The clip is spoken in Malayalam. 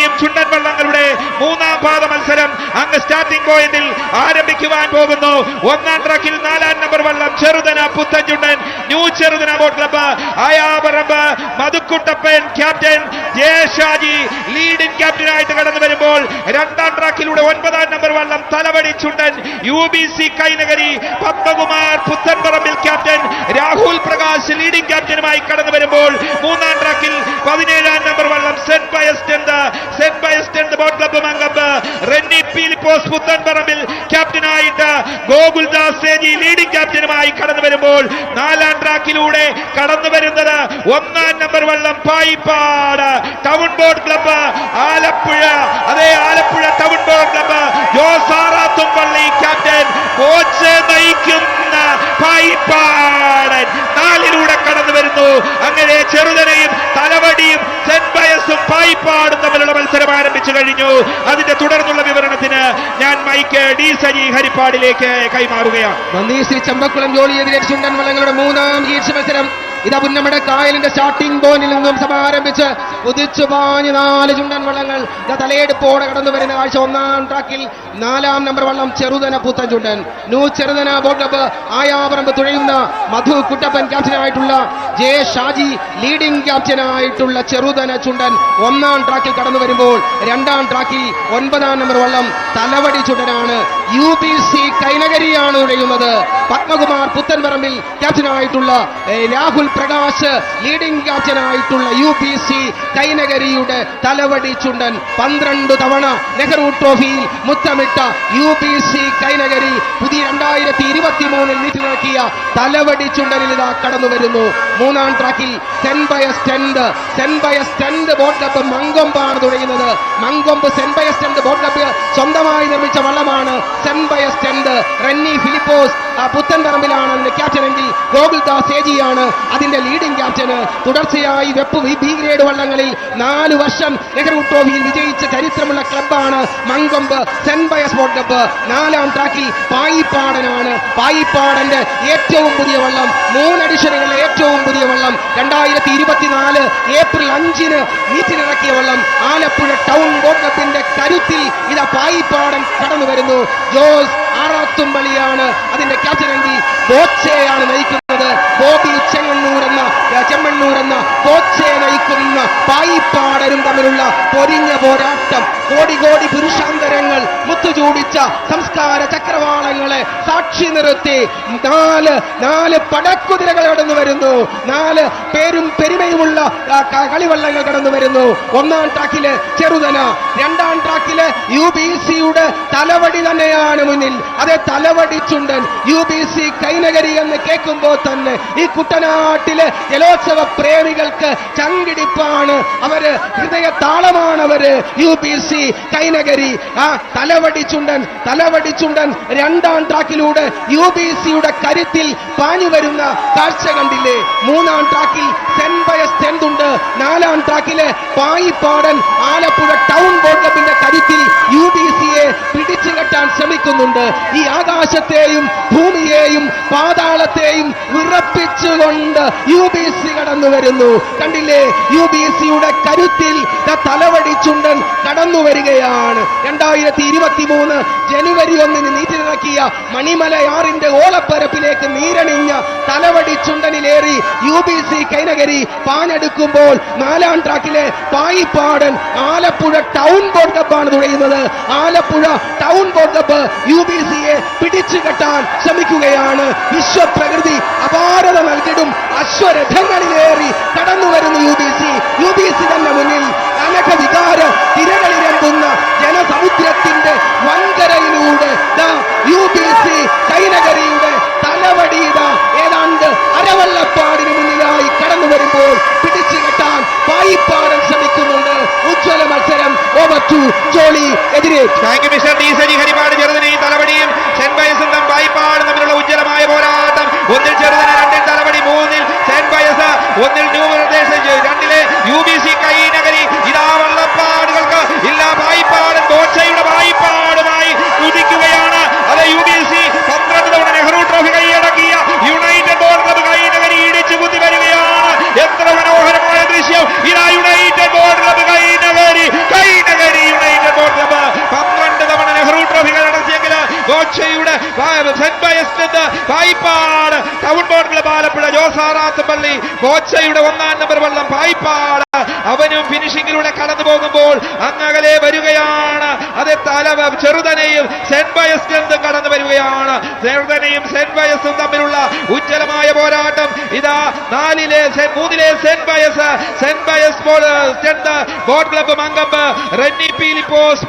ചെറുതനയും ചുണ്ടൻ വള്ളങ്ങളുടെ മൂന്നാം പാദ മത്സരം അങ്ങ് സ്റ്റാർട്ടിംഗ് പോയിന്റിൽ ആരംഭിക്കുവാൻ പോകുന്നു. ഒന്നാം ട്രാക്കിൽ 4-ാം നമ്പർ വള്ളം Cheruthana Puthanchundan new Cheruthana boat club Ayaparambu Madhukuttappan captain Jayashaji leading ക്യാപ്റ്റനായിട്ട് കടന്നു വരുമ്പോൾ 2-ാം ട്രാക്കിലൂടെ 9-ാം നമ്പർ വള്ളം Thalavady chundan UBC Kainakary Padmakumar Puthanparambil captain Rahul Prakash leading ക്യാപ്റ്റനുമായി കടന്നു വരുമ്പോൾ 3-ാം ട്രാക്കിൽ 17-ാം നമ്പർ വള്ളം saint Pius tenth boat club Mankombu Renny Peelipose Puthanparambil ക്യാപ്റ്റനായിട്ട് ഗോകുൽദാസ് സേജി ലീഡിംഗ് ക്യാപ്റ്റനുമായി കടന്നു വരുമ്പോൾ 4-ാം ട്രാക്കിലൂടെ കടന്നു വരുന്നത് 1-ാം നമ്പർ വള്ളം Payippad town boat club Alappuzha town boat club ജോസാറാത്തുംപള്ളി captain coach നയിക്കുന്ന പായിപ്പാടൻ 4-ലൂടെ കടന്നു വരുന്നു. അങ്ങനെ ചെറുതനയും തലവടിയും സെന്റ് ബയസും പായിപ്പാടും തമ്മിലുള്ള മത്സരം ആരംഭിച്ചു കഴിഞ്ഞു. അതിന്റെ തുടർന്നുള്ള വിവരണത്തിന് ഞാൻ മൈക്ക് ഡി സജി ഹരിപ്പാടിലേക്ക് കൈമാറുകയാണ്. നന്ദി ശ്രീ ചമ്പക്കുളം ജോളിയെതിരെ ചുണ്ടൻ വള്ളങ്ങളുടെ 3-ാം ഈർച്ച മത്സരം ഇതാ പുന്നമട കായലിന്റെ സ്റ്റാർട്ടിംഗ് പോയിന്റിൽ നിന്നും സമാരംഭിച്ച് കുതിച്ചു പാഞ്ഞ് 4 ചുണ്ടൻ വള്ളങ്ങൾ തലയെടുപ്പോടെ കടന്നു വരുന്ന കാഴ്ച. 1-ാം ട്രാക്കിൽ 4-ാം നമ്പർ വള്ളം Cheruthana Puthan chundan new Cheruthana boat club Ayaparambu തുഴയുന്ന മധു കുട്ടപ്പൻ ക്യാപ്റ്റനായിട്ടുള്ള ജെ ഷാജി ലീഡിംഗ് ക്യാപ്റ്റനായിട്ടുള്ള ചെറുതന ചുണ്ടൻ 1-ാം ട്രാക്കിൽ കടന്നു വരുമ്പോൾ 2-ാം ട്രാക്കിൽ 9-ാം നമ്പർ വള്ളം തലവടി ചുണ്ടനാണ്. UBC കൈനഗരിയാണ് തുഴയുന്നത്. പത്മകുമാർ പുത്തൻപറമ്പിൽ ക്യാപ്റ്റനായിട്ടുള്ള രാഹുൽ പ്രകാശ് ലീഡിംഗ് ക്യാപ്റ്റനായിട്ടുള്ള UBC കൈനഗരിയുടെ തലവടി ചുണ്ടൻ. 12 തവണ നെഹ്റു ട്രോഫിയിൽ മുത്തമിട്ട UBC കൈനഗരി പുതിയ 2023 നീറ്റിലിറക്കിയ തലവടി ചുണ്ടനിൽ ഇതാ കടന്നു വരുന്നു. 3-ാം ട്രാക്കിൽ സെന്റ് ബയസ്റ്റെന്റ് ബോട്ട് ക്ലബ്ബ് മങ്കൊമ്പാണ് തുഴയുന്നത്. മങ്കൊമ്പ് സെന്റ് ബയസ്റ്റെന്റ് ബോട്ട് ക്ലബ്ബ് സ്വന്തമായി നിർമ്മിച്ച വള്ളമാണ് സെന്റ് ബയസ്റ്റെന്റ്. റെന്നി ഫിലിപ്പോസ് പുത്തൻപറമ്പിലാണ് അതിന്റെ ക്യാപ്റ്റൻ എങ്കിൽ ഗോകുൽദാസ് സേജിയാണ് അതിന്റെ ലീഡിംഗ് ക്യാപ്റ്റന്. തുടർച്ചയായി വെപ്പ് ബി ഗ്രേഡ് വള്ളങ്ങളിൽ 4 വർഷം നെഹ്റു ട്രോഫിയിൽ വിജയിച്ച ചരിത്രമുള്ള ക്ലബ്ബാണ് Mankombu saint Pius boat club. 4-ാം ട്രാക്കിൽ പായിപ്പാടനാണ്. പായിപ്പാടന്റെ ഏറ്റവും പുതിയ വള്ളം, 3 എഡിഷനുകളിലെ ഏറ്റവും പുതിയ വള്ളം, 2024 ഏപ്രിൽ 5-ന് നീറ്റിലിറക്കിയ വള്ളം. ആലപ്പുഴ ടൗൺ ബോട്ട് ക്ലബിന്റെ കരുത്തിൽ ഇതാ പായിപ്പാടൻ കടന്നു വരുന്നു. ജോസ് ആറാത്തുംപള്ളിയാണ് അതിന്റെ ക്യാപ്റ്റൻ എങ്കിൽ കോച്ചയാണ് നയിക്കുന്നത്. ബോബി ചെമ്മണ്ണൂർ എന്ന കോച്ചയെ നയിക്കുന്ന പായിപ്പാടനും തമ്മിലുള്ള പൊരിഞ്ഞ പോരാട്ടം. കോടി പുരുഷാന്തരങ്ങൾ മുത്തുചൂടിച്ച സംസ്കാര ചക്രവാളങ്ങളെ സാക്ഷി നിർത്തി 4 പടക്കുതിരകൾ കടന്നു വരുന്നു. 4 പേരും പെരുമയുമുള്ള കളിവള്ളങ്ങൾ കടന്നു വരുന്നു. 1-ാം ട്രാക്കില് ചെറുതന, 2-ാം ട്രാക്കില് UBCയുടെ തലവടി തന്നെയാണ് മുന്നിൽ. അതേ തലവടി ചുണ്ടൻ UBC കൈനഗരി എന്ന് കേൾക്കുമ്പോൾ തന്നെ ഈ കുട്ടനാട്ടിലെ ജലോത്സവ പ്രേമികൾക്ക് ചങ്കിടിപ്പാണ്. അവര് ഹൃദയ താളമാണ്. അവര് UBC കൈനഗരി തലവടി ചുണ്ടൻ 2-ാം ട്രാക്കിലൂടെ UBCയുടെ കരുത്തിൽ പാഞ്ഞു വരുന്ന കാഴ്ച കണ്ടില്ലേ. 3-ാം ട്രാക്കിൽ സെന്റ് ബയസ്റ്റെന്റ് ഉണ്ട്. 4-ാം ട്രാക്കിലെ പായിപ്പാടൻ ആലപ്പുഴ ടൗൺ ബോട്ട് ക്ലബിന്റെ കരുത്തിൽ UBCയെ പിടിച്ചു കെട്ടാൻ ശ്രമിക്കുന്നുണ്ട്. ഈ ആകാശത്തെയും ഭൂമിയെയും പാതാളത്തെയും വിറപ്പിച്ചുകൊണ്ട് UBC കടന്നു വരുന്നു. കണ്ടില്ലേ, UBCയുടെ കരുത്തിൽ തലവടി ചുണ്ടൻ കടന്നു വരികയാണ്. 2023 ജനുവരി 1-ന് നീറ്റിലിറക്കിയ മണിമലയാറിന്റെ ഓളപ്പരപ്പിലേക്ക് നീരണിഞ്ഞ തലവടി ചുണ്ടനിലേറി UBC കൈനഗരി പാഞ്ഞെടുക്കുമ്പോൾ 4-ാം ട്രാക്കിലെ പായിപ്പാടൻ ആലപ്പുഴ ടൗൺ ബോട്ട് ക്ലബ്ബാണ് തുഴയുന്നത്. ആലപ്പുഴ ടൗൺ ബോട്ട് ക്ലബ്ബ് UBCയെ പിടിച്ചു കെട്ടാൻ ശ്രമിക്കുകയാണ്. വിശ്വപ്രകൃതി അപാരത നൽകിടും അശ്വരഥങ്ങളിലേറി കടന്നു വരുന്നു UBC തന്നെ മുന്നിൽ. അനഘവികാര തിരകളിരമ്പുന്ന ജനസമുദ്രത്തിന്റെ വൻകരയിലൂടെ UBC കൈനഗരിയുടെ തലവടിയിത ഏതാണ്ട് അരവള്ളപ്പാടിന് മുന്നിലായി കടന്നു വരുമ്പോൾ പിടിച്ചു കെട്ടാൻ പായിപ്പാടൻ ശ്രമിക്കുന്നുണ്ട്. ഉജ്ജ്വല മത്സരം. ഓവർ ടു ജോളി എതിരെ. ഹരിപ്പാട് ചെറുതനയും തലവടിയും സെന്റ് ബയസും പായിപ്പാടും തമ്മിലുള്ള ഉജ്ജ്വലമായ പോരാട്ടം. 1-ൽ ചെറുതന, 2-ൽ തലവടി, 3-ൽ സെന്റ് ബയസ്, 1-ൽ ന്യൂ പ്രദേശ്, 2-ലെ UBC കൈനഗരി. ഇതാ വള്ളപ്പാടുകൾക്ക് ഇല്ല. പായിപ്പാടൻ കോച്ചയുടെ പായിപ്പാടുമായി കുതിക്കുകയാണ്. അത് UBC 12 തവണ നെഹ്റു ട്രോഫി കൈയടക്കിയ യുണൈറ്റഡ് ബോട്ട് ക്ലബ്ബ് കൈനഗരി ഇടിച്ചു കുത്തി വരികയാണ്. എത്ര മനോഹരമായ ദൃശ്യം. ഇതാ united boat club Kainakary Payippad town board club Alappuzha ജോസാറാത്തുപള്ളി കോച്ചയുടെ 1-ാം നമ്പർ വള്ളം പായിപ്പാട് അവനും ഫിനിഷിംഗിലൂടെ കടന്നു പോകുമ്പോൾ അങ്ങകലെ വരികയാണ്. അത് തലവ ചെറുതനെയും സെന്റ് ബയസ്റ്റും കടന്നു വരികയാണ്. ചെറുതനെയും സെന്റ് ബയസും തമ്മിലുള്ള ഉജ്ജ്വലമായ പോരാട്ടം. ഇതാ 3-ലെ saint Pius board club Mankombu Renny Peelipose